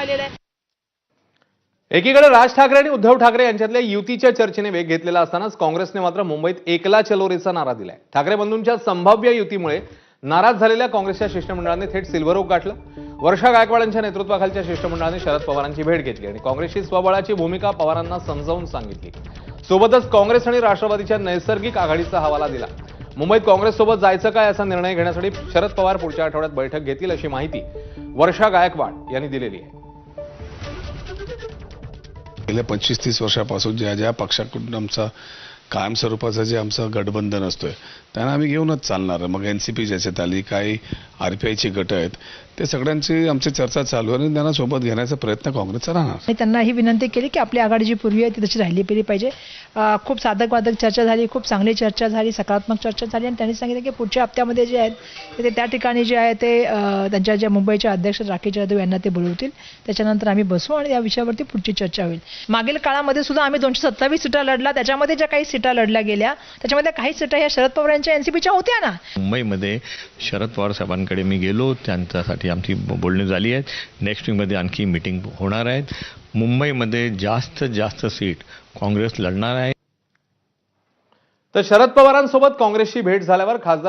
आलेला आहे। एकीकडे राज ठाकरे आणि उद्धव ठाकरे यांच्यातल्या युतीच्या चर्चेने वेग घेतलेला असतानाच काँग्रेसने मात्र मुंबईत एकला चलोरेचा नारा दिलाय। ठाकरे बंधूंच्या संभाव्य युतीमुळे नाराज झालेल्या काँग्रेसच्या शिष्टमंडळाने थेट सिल्व्हर ओक गाठलं। वर्षा गायकवाडांच्या नेतृत्वाखालच्या शिष्टमंडळाने शरद पवारांची भेट घेतली आणि काँग्रेसची स्वबळाची भूमिका पवारांना समजावून सांगितली। सोबतच काँग्रेस आणि राष्ट्रवादीच्या नैसर्गिक आघाडीचा हवाला दिला। मुंबईत काँग्रेससोबत जायचं काय असा निर्णय घेण्यासाठी शरद पवार पुढच्या आठवड्यात बैठक घेतील अशी माहिती वर्षा गायकवाड यांनी दिलेली आहे। गेल्या 25-30 वर्षापासून ज्या ज्या पक्षाकडून आमचा कायमस्वरूपाचं जे आमचं गठबंधन असतोय त्यांना आम्ही घेऊनच चालणार। मग एनसीपी ज्याच्यात आली, काही आरपीआयची गट आहेत, ते सगळ्यांची आमची चर्चा चालू आहे आणि त्यांना सोबत घेण्याचा प्रयत्न काँग्रेसचा राहणार। आणि त्यांना ही विनंती केली की आपली आघाडी जी पूर्वी आहे ती तशी राहिली पाहिजे। खूप साधक वादक चर्चा झाली, खूप चांगली चर्चा झाली, सकारात्मक चर्चा झाली आणि त्यांनी सांगितलं की पुढच्या हप्त्यामध्ये जे आहेत ते त्या ठिकाणी जे आहे ते त्यांच्या ज्या मुंबईच्या अध्यक्ष राकेश जाधव यांना ते बोलवतील। त्याच्यानंतर आम्ही बसू आणि या विषयावरती पुढची चर्चा होईल। मागील काळामध्ये सुद्धा आम्ही 227 सीटा लढला, त्याच्यामध्ये ज्या काही सीटा लढल्या गेल्या त्याच्यामध्ये काही सीटा ह्या शरद पवार यांच्या एनसीपीच्या होत्या ना। मुंबईमध्ये शरद पवार साहेबांकडे मी गेलो, त्यांच्यासाठी आमची बोलणी झाली आहेत। नेक्स्ट वीकमध्ये आणखी मीटिंग होणार आहेत। मुंबईमध्ये जास्तीत जास्त सीट काँग्रेस लढणार आहे। तर शरद पवारांसोबत काँग्रेसची भेट झाल्यावर खासदार